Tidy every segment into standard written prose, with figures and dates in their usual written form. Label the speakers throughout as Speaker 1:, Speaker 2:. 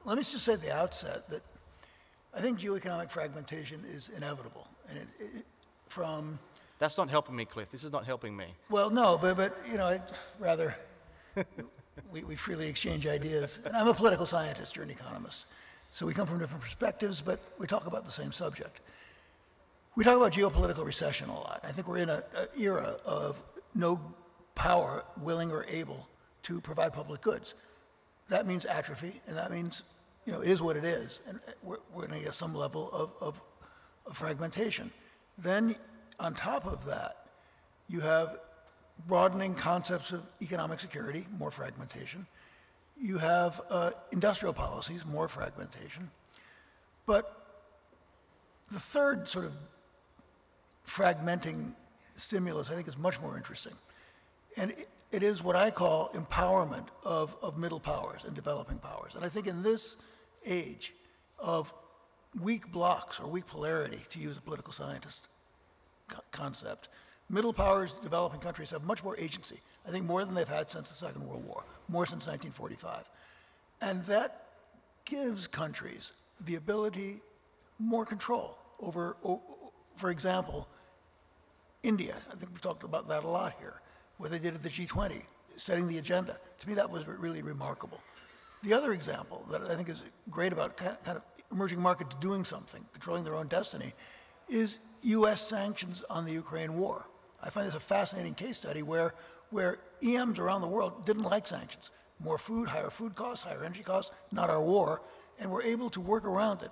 Speaker 1: let me just say at the outset that I think geoeconomic fragmentation is inevitable. And
Speaker 2: That's not helping me, Cliff. This is not helping me.
Speaker 1: Well, no, but you know, I'd rather we freely exchange ideas. And I'm a political scientist, you're an economist. So we come from different perspectives, but we talk about the same subject. We talk about geopolitical recession a lot. I think we're in an era of no power willing or able to provide public goods. That means atrophy, and that means, you know, it is what it is, and we're going to get some level of fragmentation. Then, on top of that, you have broadening concepts of economic security, more fragmentation. You have industrial policies, more fragmentation. But the third sort of fragmenting stimulus, I think, is much more interesting. And it is what I call empowerment of middle powers and developing powers. And I think in this age of weak blocks or weak polarity, to use a political scientist concept, middle powers, developing countries have much more agency. I think more than they've had since the Second World War, more since 1945. And that gives countries the ability, more control over, for example, India. I think we've talked about that a lot here, what they did at the G20, setting the agenda. To me, that was really remarkable. The other example that I think is great about kind of emerging markets doing something, controlling their own destiny, is US sanctions on the Ukraine war. I find this a fascinating case study where EMs around the world didn't like sanctions. More food, higher food costs, higher energy costs, not our war, and we're able to work around it,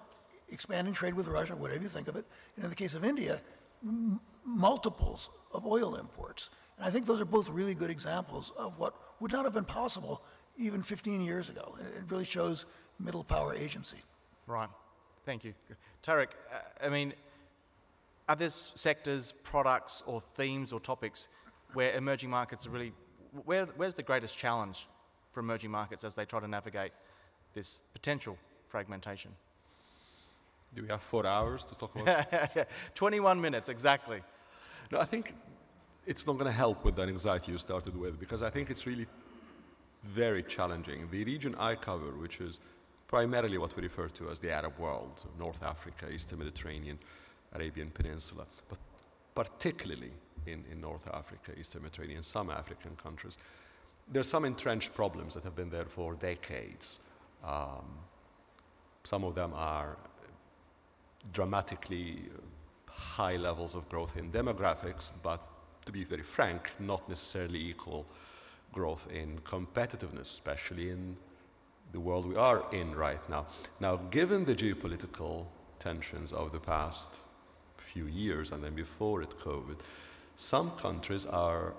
Speaker 1: expanding trade with Russia, whatever you think of it. And in the case of India, multiples of oil imports. And I think those are both really good examples of what would not have been possible even 15 years ago. It really shows middle power agency.
Speaker 2: Right. Thank you. Tarek, I mean, are there sectors, products, or themes or topics where emerging markets are really, where's the greatest challenge for emerging markets as they try to navigate this potential fragmentation?
Speaker 3: Do we have 4 hours to talk about?
Speaker 2: 21 minutes, exactly.
Speaker 3: No, I think it's not going to help with that anxiety you started with, because I think it's really very challenging. The region I cover, which is primarily what we refer to as the Arab world, North Africa, Eastern Mediterranean, Arabian Peninsula, but particularly in North Africa, Eastern Mediterranean, some African countries, there's some entrenched problems that have been there for decades. Some of them are dramatically high levels of growth in demographics, but to be very frank, not necessarily equal growth in competitiveness, especially in the world we are in right now. Now, given the geopolitical tensions of the past few years and then before it, COVID, some countries are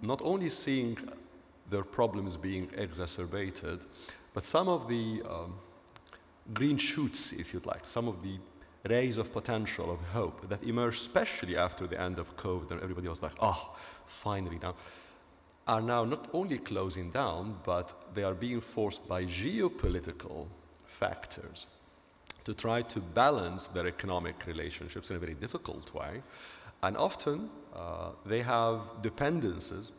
Speaker 3: not only seeing their problems being exacerbated, but some of the green shoots, if you'd like, some of the rays of potential, of hope that emerged especially after the end of COVID, and everybody was like, oh, finally now, are now not only closing down, but they are being forced by geopolitical factors to try to balance their economic relationships in a very difficult way. And often they have dependencies.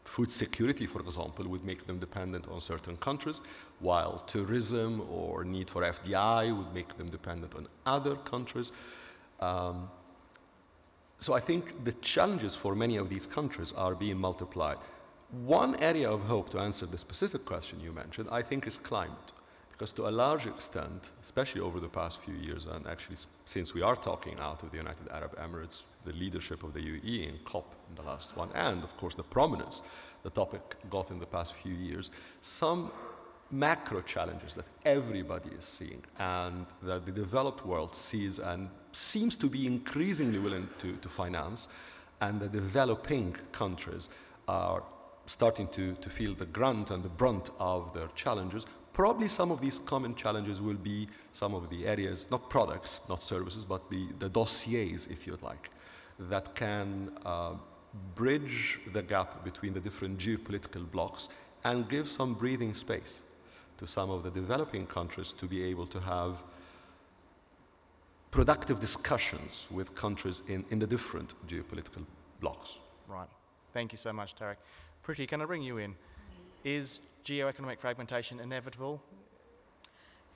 Speaker 3: Food security, for example, would make them dependent on certain countries, while tourism or need for FDI would make them dependent on other countries. So I think the challenges for many of these countries are being multiplied. One area of hope, to answer the specific question you mentioned, I think is climate. Because to a large extent, especially over the past few years, and actually since we are talking out of the United Arab Emirates, the leadership of the UAE in COP in the last one, and of course the prominence the topic got in the past few years, some macro challenges that everybody is seeing and that the developed world sees and seems to be increasingly willing to finance, and the developing countries are starting to feel the grunt and the brunt of their challenges. Probably some of these common challenges will be some of the areas, not products, not services, but the dossiers, if you'd like, that can bridge the gap between the different geopolitical blocks and give some breathing space to some of the developing countries to be able to have productive discussions with countries in the different geopolitical blocks.
Speaker 2: Right. Thank you so much, Tarek. Priti, can I bring you in? Is geoeconomic fragmentation inevitable?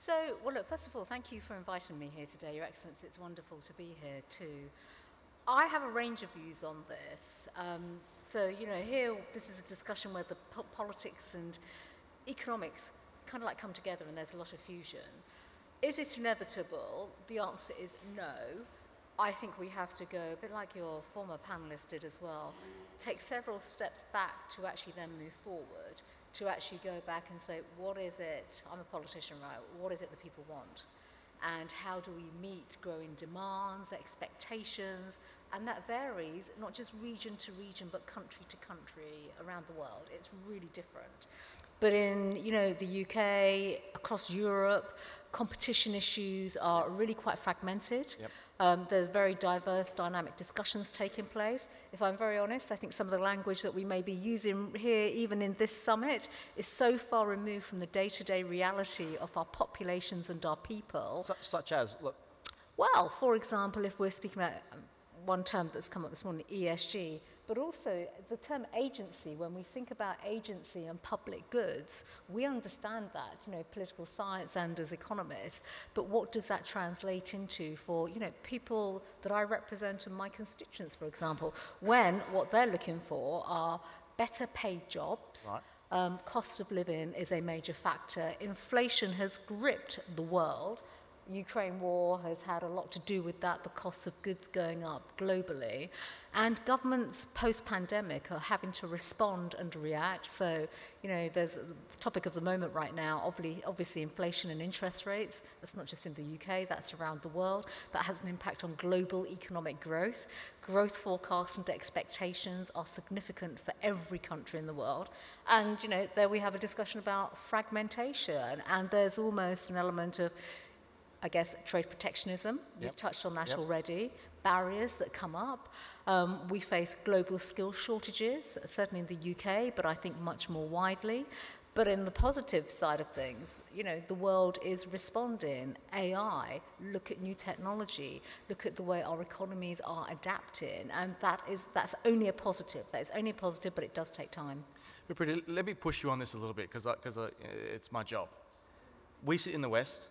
Speaker 4: So, well, look, first of all, thank you for inviting me here today, Your Excellency. It's wonderful to be here too. I have a range of views on this. So, you know, here, this is a discussion where the politics and economics kind of like come together and there's a lot of fusion. Is it inevitable? The answer is no. I think we have to go, a bit like your former panelist did as well, take several steps back to actually then move forward, to actually go back and say, what is it, I'm a politician, right, what is it that people want? And how do we meet growing demands, expectations, and that varies not just region to region, but country to country around the world. It's really different. But in, you know, the UK, across Europe, competition issues are really quite fragmented. There's very diverse, dynamic discussions taking place. If I'm very honest, I think some of the language that we may be using here, even in this summit, is so far removed from the day-to-day reality of our populations and our people.
Speaker 2: Such as, look.
Speaker 4: Well, for example, if we're speaking about one term that's come up this morning, ESG, but also the term agency. When we think about agency and public goods, we understand that, you know, political science and as economists, but what does that translate into for, you know, people that I represent and my constituents, for example, when what they're looking for are better paid jobs. Right. Cost of living is a major factor. Inflation has gripped the world. Ukraine war has had a lot to do with that, the cost of goods going up globally. And governments post-pandemic are having to respond and react. So, you know, there's a topic of the moment right now, obviously inflation and interest rates. That's not just in the UK, that's around the world. That has an impact on global economic growth. Growth forecasts and expectations are significant for every country in the world. And, you know, there we have a discussion about fragmentation. And there's almost an element of, I guess, trade protectionism. You've touched on that already. Barriers that come up. We face global skill shortages, certainly in the UK, but I think much more widely. But in the positive side of things, you know, the world is responding. AI, look at new technology, look at the way our economies are adapting, and that's only a positive. That is only a positive, but it does take time.
Speaker 2: Let me push you on this a little bit, because it's my job. We sit in the West.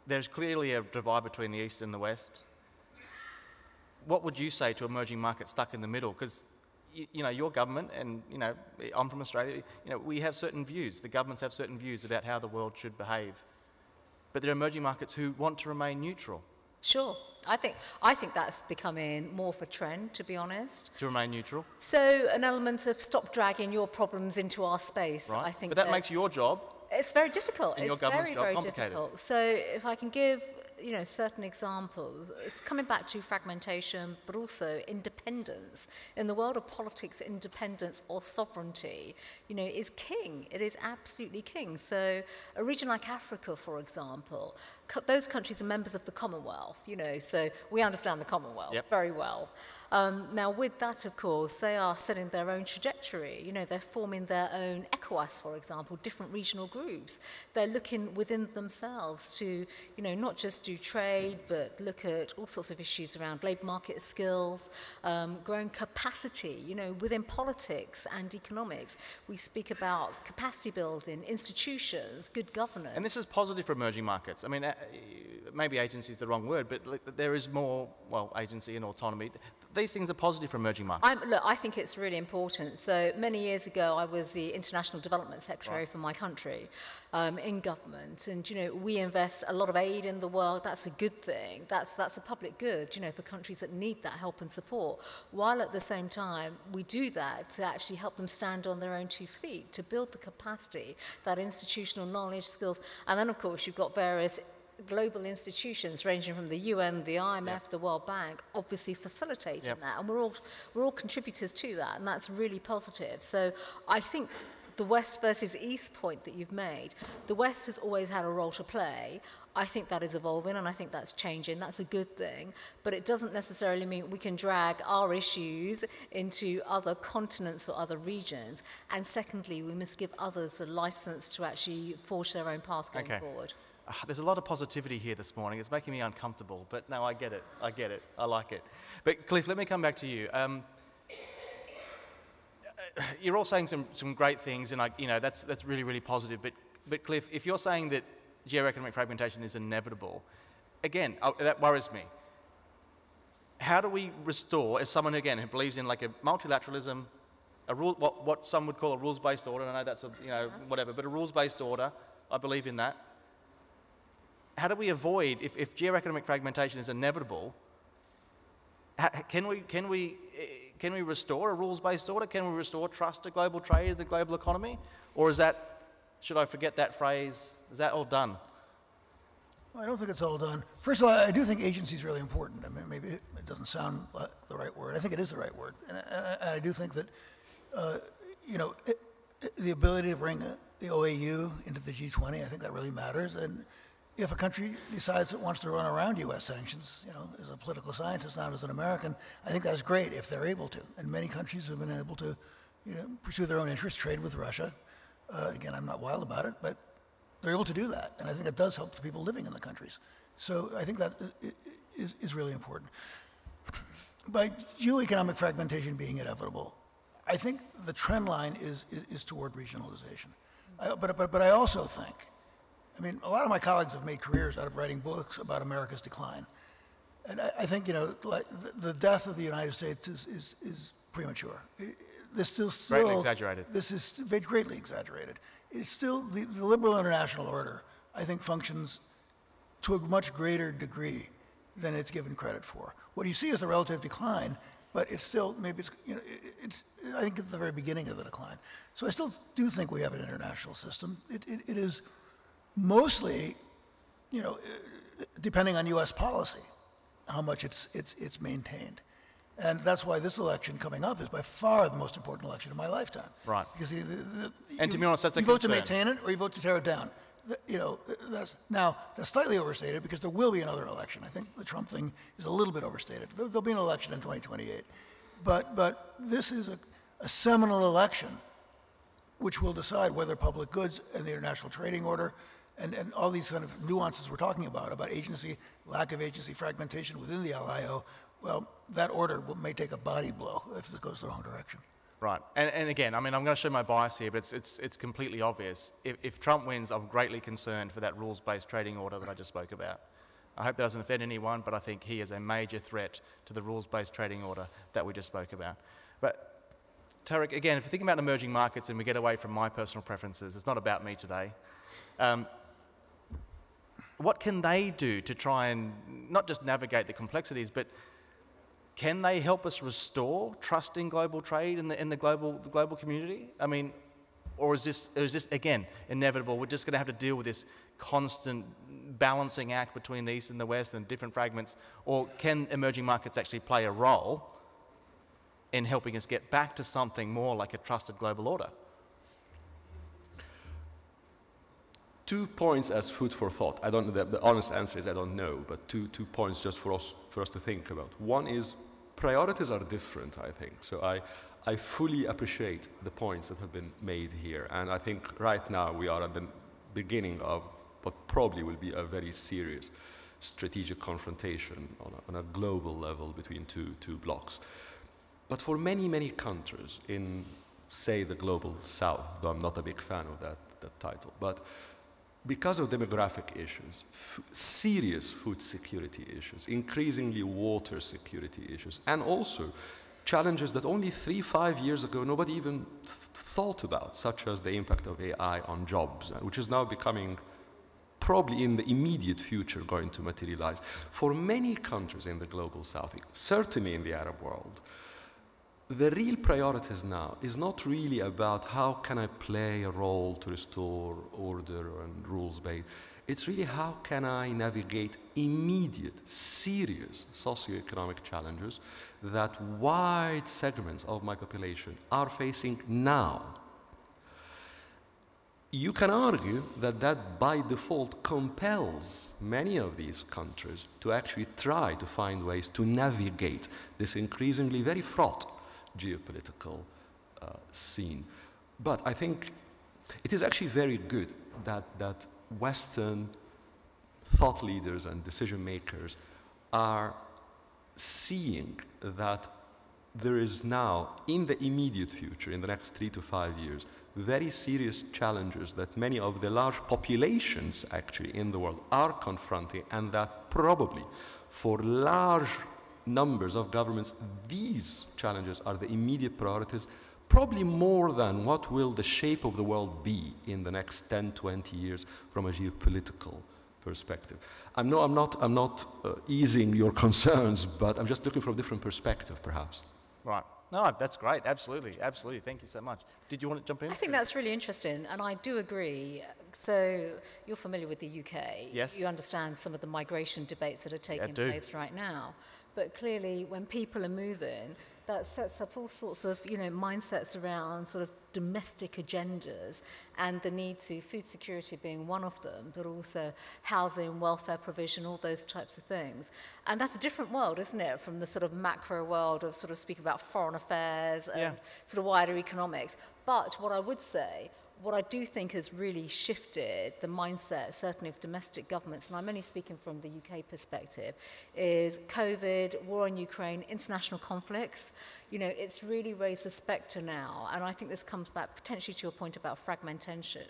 Speaker 2: There's clearly a divide between the East and the West. What would you say to emerging markets stuck in the middle? Because, you know, your government, and, you know, I'm from Australia, you know, we have certain views. The governments have certain views about how the world should behave. But there are emerging markets who want to remain neutral.
Speaker 4: Sure. I think that's becoming more of a trend, to be honest.
Speaker 2: To remain neutral?
Speaker 4: So an element of stop dragging your problems into our space,
Speaker 2: right.
Speaker 4: I think.
Speaker 2: But that makes your job...
Speaker 4: It's very difficult.
Speaker 2: And
Speaker 4: it's very difficult. So if I can give, you know, certain examples, it's coming back to fragmentation, but also independence. In the world of politics, independence or sovereignty, you know, is king. It is absolutely king. So a region like Africa, for example, those countries are members of the Commonwealth, you know, so we understand the Commonwealth very well. Now, with that, of course, they are setting their own trajectory. You know, they're forming their own ECOWAS, for example, different regional groups. They're looking within themselves to, you know, not just do trade, but look at all sorts of issues around labour market skills, growing capacity, you know, within politics and economics. We speak about capacity building, institutions, good governance.
Speaker 2: And this is positive for emerging markets. I mean, maybe agency is the wrong word, but there is more, well, agency and autonomy. These things are positive for emerging markets.
Speaker 4: Look, I think it's really important. So many years ago, I was the International Development Secretary for my country in government. And, you know, we invest a lot of aid in the world. That's a good thing. That's a public good, you know, for countries that need that help and support. While at the same time, we do that to actually help them stand on their own 2 feet, to build the capacity, that institutional knowledge, skills. And then, of course, you've got various global institutions ranging from the UN, the IMF, the World Bank, obviously facilitating that, and we're all contributors to that, and that's really positive. So I think the West versus East point that you've made, the West has always had a role to play. I think that is evolving, and I think that's changing. That's a good thing, but it doesn't necessarily mean we can drag our issues into other continents or other regions. And secondly, we must give others a license to actually forge their own path going forward.
Speaker 2: There's a lot of positivity here this morning. It's making me uncomfortable, but no, I get it. I like it. But Cliff, let me come back to you. You're all saying some great things, and you know, that's really, really positive. But Cliff, if you're saying that geo-economic fragmentation is inevitable, again, that worries me. How do we restore, as someone, again, who believes in like a multilateralism, a rule, what some would call a rules-based order, I know that's a, whatever, but a rules-based order, I believe in that. How do we avoid, if geo-economic fragmentation is inevitable, can we restore a rules-based order? Can we restore trust to global trade, the global economy? Or is that, should I forget that phrase? Is that all done?
Speaker 1: Well, I don't think it's all done. First of all, I do think agency is really important. I mean, maybe it doesn't sound like the right word. I think it is the right word. And I do think that, the ability to bring the OAU into the G20, I think that really matters. And if a country decides it wants to run around U.S. sanctions, as a political scientist, not as an American, I think that's great if they're able to. And many countries have been able to pursue their own interests, trade with Russia. Again, I'm not wild about it, but they're able to do that. And I think it does help the people living in the countries. So I think that is really important. By geo-economic fragmentation being inevitable, I think the trend line is toward regionalization. But I also think, I mean, a lot of my colleagues have made careers out of writing books about America's decline. And I think, like the death of the United States is premature. This is still
Speaker 2: Greatly exaggerated.
Speaker 1: This is greatly exaggerated. It's still, the liberal international order, I think, functions to a much greater degree than it's given credit for. What you see is a relative decline, but it's still, maybe it's I think it's the very beginning of the decline. So I still do think we have an international system. It is mostly, depending on U.S. policy, how much it's maintained. And that's why this election coming up is by far the most important election of my lifetime.
Speaker 2: Right.
Speaker 1: Because
Speaker 2: and to be honest, that's a
Speaker 1: you vote to
Speaker 2: concern.
Speaker 1: maintain it or you vote to tear it down. That's slightly overstated because there will be another election. I think the Trump thing is a little bit overstated. There'll be an election in 2028. But this is a seminal election which will decide whether public goods and the international trading order and all these kind of nuances we're talking about agency, lack of agency, fragmentation within the LIO, well, that order may take a body blow if it goes the wrong direction.
Speaker 2: Right. And again, I mean, I'm going to show my bias here, but it's completely obvious. If Trump wins, I'm greatly concerned for that rules-based trading order that I just spoke about. I hope that doesn't offend anyone, but I think he is a major threat to the rules-based trading order that we just spoke about. But Tarek, again, if you think about emerging markets and we get away from my personal preferences, it's not about me today. What can they do to try and not just navigate the complexities, but can they help us restore trust in global trade in the global community? I mean, or is this again inevitable? We're just going to have to deal with this constant balancing act between the East and the West and different fragments, or can emerging markets actually play a role in helping us get back to something more like a trusted global order?
Speaker 3: 2 points as food for thought. I don't know, the honest answer is I don't know, but two points just for us to think about. One is priorities are different, I think. So I fully appreciate the points that have been made here. And I think right now we are at the beginning of what probably will be a very serious strategic confrontation on a global level between two blocks. But for many, many countries in, say, the global south, though I'm not a big fan of that title, but because of demographic issues, serious food security issues, increasingly water security issues, and also challenges that only 3-5 years ago nobody even thought about, such as the impact of AI on jobs, which is now becoming probably in the immediate future going to materialize. For many countries in the global south, certainly in the Arab world, the real priorities now is not really about how can I play a role to restore order and rules-based. It's really how can I navigate immediate, serious socioeconomic challenges that wide segments of my population are facing now. You can argue that by default compels many of these countries to actually try to find ways to navigate this increasingly very fraught geopolitical scene. But I think it is actually very good that Western thought leaders and decision makers are seeing that there is now, in the immediate future, in the next 3 to 5 years, very serious challenges that many of the large populations actually in the world are confronting, and that probably for large numbers of governments, these challenges are the immediate priorities, probably more than what will the shape of the world be in the next 10, 20 years from a geopolitical perspective. I'm not easing your concerns, but I'm just looking from a different perspective, perhaps.
Speaker 2: Right. No, that's great. Absolutely. Absolutely. Thank you so much. Did you want to jump in?
Speaker 4: I think that's really interesting, and I do agree. So you're familiar with the UK.
Speaker 2: Yes.
Speaker 4: You understand some of the migration debates that are taking place right now. But clearly, when people are moving, that sets up all sorts of, mindsets around sort of domestic agendas and the need to, food security being one of them, but also housing, welfare provision, all those types of things. And that's a different world, isn't it, from the sort of macro world of sort of speaking about foreign affairs and sort of wider economics. But what I would say, what I do think has really shifted the mindset, certainly of domestic governments, and I'm only speaking from the UK perspective, is COVID, war in Ukraine, international conflicts. It's really raised the spectre now, and I think this comes back potentially to your point about fragmentation,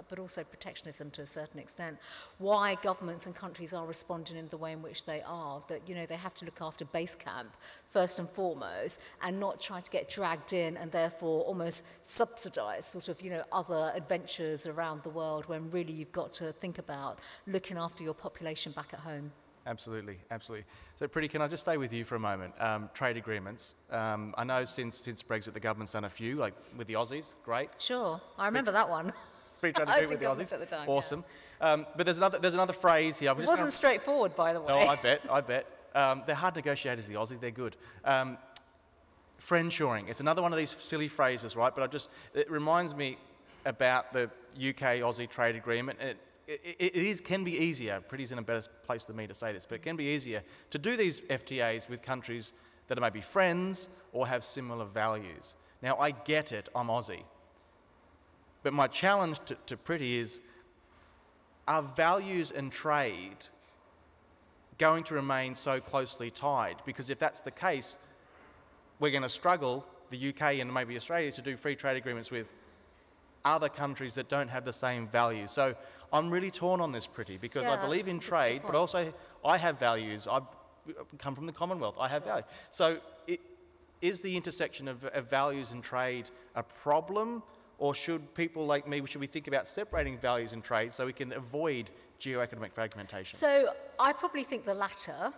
Speaker 4: but also protectionism to a certain extent, why governments and countries are responding in the way in which they are, that, they have to look after base camp first and foremost, and not try to get dragged in and therefore almost subsidize sort of, other adventures around the world, when really you've got to think about looking after your population back at home.
Speaker 2: Absolutely, absolutely. So, Priti, can I just stay with you for a moment? Trade agreements. I know since Brexit, the government's done a few, like with the Aussies. Great.
Speaker 4: Sure, I remember that one.
Speaker 2: Free trade agreement with the Aussies.
Speaker 4: At the time,
Speaker 2: awesome. Yeah. But there's another phrase here.
Speaker 4: It wasn't straightforward, by the way.
Speaker 2: Oh, I bet. They're hard negotiators, the Aussies. They're good. Friendshoring. It's another one of these silly phrases, right? But it reminds me about the UK-Aussie trade agreement. It can be easier. Priti's in a better place than me to say this, but it can be easier to do these FTAs with countries that are maybe friends or have similar values. Now, I get it. I'm Aussie. But my challenge to Priti is, are values and trade going to remain so closely tied? Because if that's the case, we're going to struggle, the UK and maybe Australia, to do free trade agreements with other countries that don't have the same values. So I'm really torn on this, Priti, because I believe in trade, but also I have values. I come from the Commonwealth. I have values. So is the intersection of values and trade a problem? Or should people like me, should we think about separating values and trade so we can avoid geo-economic fragmentation?
Speaker 4: So I probably think the latter.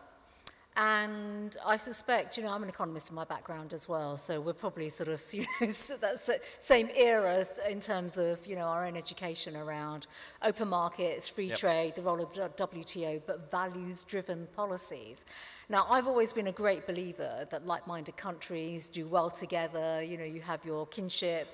Speaker 4: And I suspect, I'm an economist in my background as well, so we're probably sort of, that same era in terms of, our own education around open markets, free trade, the role of WTO, but values-driven policies. Now, I've always been a great believer that like-minded countries do well together. You have your kinship,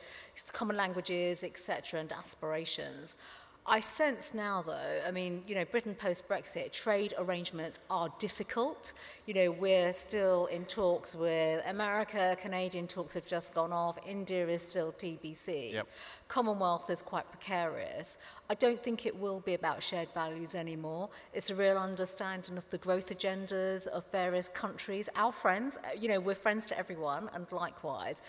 Speaker 4: common languages, etc., and aspirations. I sense now, though, Britain post-Brexit, trade arrangements are difficult. We're still in talks with America, Canadian talks have just gone off, India is still TBC. Yep. Commonwealth is quite precarious. I don't think it will be about shared values anymore. It's a real understanding of the growth agendas of various countries, our friends, we're friends to everyone, and likewise,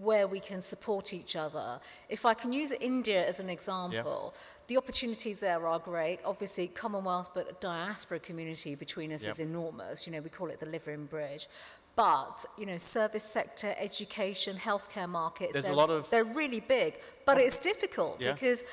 Speaker 4: where we can support each other. If I can use India as an example, the opportunities there are great. Obviously, Commonwealth, but diaspora community between us is enormous. We call it the Living Bridge. But, service sector, education, healthcare markets, they're really big. But it's difficult because,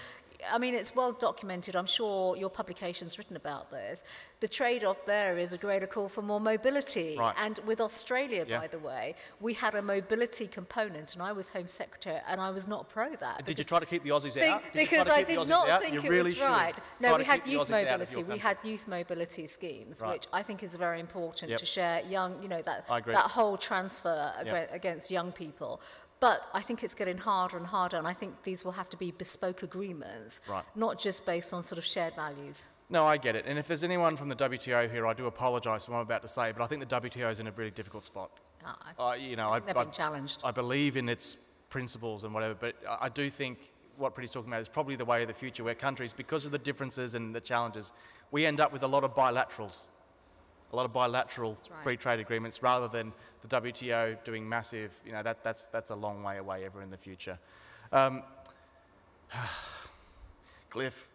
Speaker 4: it's well documented. I'm sure your publication's written about this. The trade-off there is a greater call for more mobility. Right. And with Australia, by the way, we had a mobility component, and I was Home Secretary, and I was not pro that.
Speaker 2: Did you try to keep the Aussies out?
Speaker 4: Because I did not think it was right. No, we had youth mobility. We had youth mobility schemes, which I think is very important to share young, that whole transfer against young people. But I think it's getting harder and harder, and I think these will have to be bespoke agreements, not just based on sort of shared values.
Speaker 2: No, I get it. And if there's anyone from the WTO here, I do apologise for what I'm about to say, but I think the WTO is in a really difficult spot.
Speaker 4: I've been challenged.
Speaker 2: I believe in its principles and whatever, but I do think what Priti's talking about is probably the way of the future, where countries, because of the differences and the challenges, we end up with a lot of bilaterals. a lot of bilateral
Speaker 4: right.
Speaker 2: free trade agreements rather than the WTO doing massive, you know, that's a long way away ever in the future. Cliff,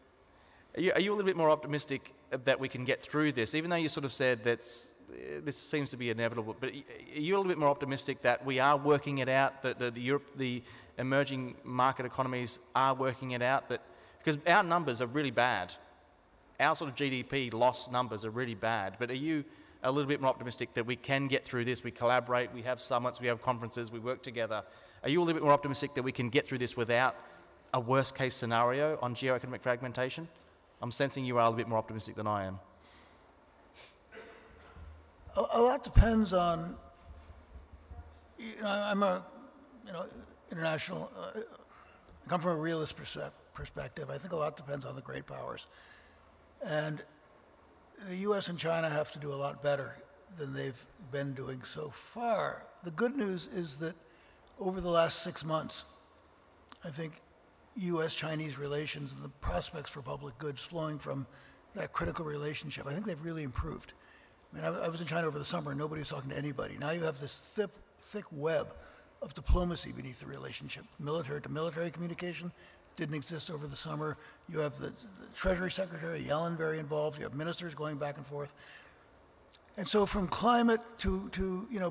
Speaker 2: are you a little bit more optimistic that we can get through this, even though you sort of said that this seems to be inevitable, but are you a little bit more optimistic that we are working it out, that the emerging market economies are working it out, that because our numbers are really bad. Our sort of GDP loss numbers are really bad, but are you a little bit more optimistic that we can get through this? We collaborate, we have summits, we have conferences, we work together. Are you a little bit more optimistic that we can get through this without a worst case scenario on geo-economic fragmentation? I'm sensing you are a little bit more optimistic than I am.
Speaker 1: A lot depends on, I'm a, international, I come from a realist perspective. I think a lot depends on the great powers. And the US and China have to do a lot better than they've been doing so far. The good news is that over the last 6 months, I think US-Chinese relations and the prospects for public goods flowing from that critical relationship, I think they've really improved. I mean, I was in China over the summer and nobody was talking to anybody. Now you have this thick web of diplomacy beneath the relationship. Military to military communication didn't exist over the summer. You have the Treasury Secretary, Yellen, very involved. You have ministers going back and forth. And so from climate to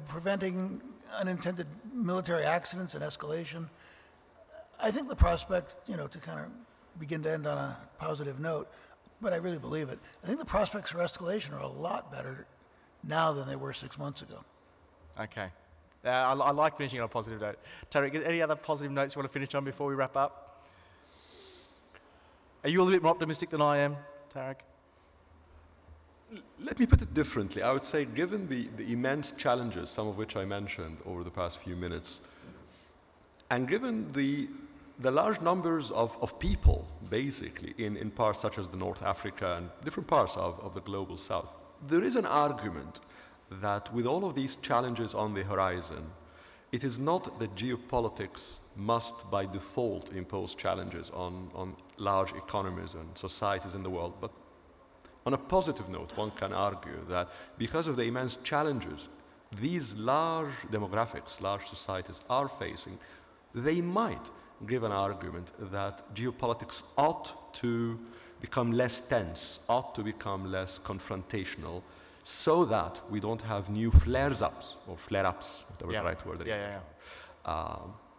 Speaker 1: preventing unintended military accidents and escalation, I think the prospect, to kind of begin to end on a positive note, but I really believe it, I think the prospects for escalation are a lot better now than they were 6 months ago.
Speaker 2: Okay. I like finishing on a positive note. Tarek, any other positive notes you want to finish on before we wrap up? Are you a little bit more optimistic than I am, Tarek?
Speaker 3: Let me put it differently. I would say, given the immense challenges, some of which I mentioned over the past few minutes, and given the large numbers of people, basically, in parts such as the North Africa and different parts of the global South, there is an argument that with all of these challenges on the horizon, it is not that geopolitics must by default impose challenges on large economies and societies in the world, but on a positive note, one can argue that because of the immense challenges these large demographics, large societies are facing, they might give an argument that geopolitics ought to become less tense, ought to become less confrontational, so that we don't have new flares-ups or flare-ups, whatever the right word is.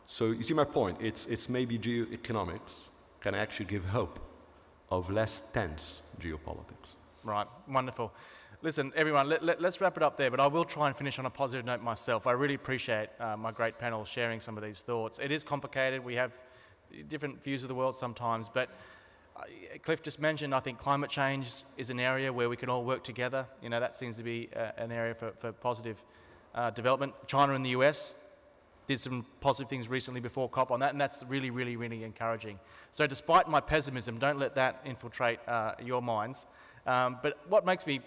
Speaker 3: So you see my point. It's maybe geoeconomics can actually give hope of less tense geopolitics.
Speaker 2: Right, wonderful. Listen, everyone, let's wrap it up there, but I will try and finish on a positive note myself. I really appreciate my great panel sharing some of these thoughts. It is complicated. We have different views of the world sometimes, but Cliff just mentioned, I think climate change is an area where we can all work together. That seems to be an area for positive development. China and the US did some positive things recently before COP on that, and that's really, really, really encouraging. So despite my pessimism, don't let that infiltrate your minds. But what makes me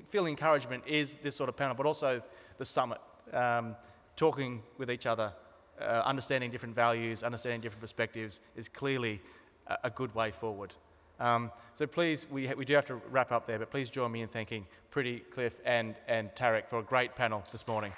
Speaker 2: feel encouragement is this sort of panel, but also the summit, talking with each other, understanding different values, understanding different perspectives is clearly a good way forward. So please, we do have to wrap up there, but please join me in thanking Priti, Cliff, and Tarek for a great panel this morning.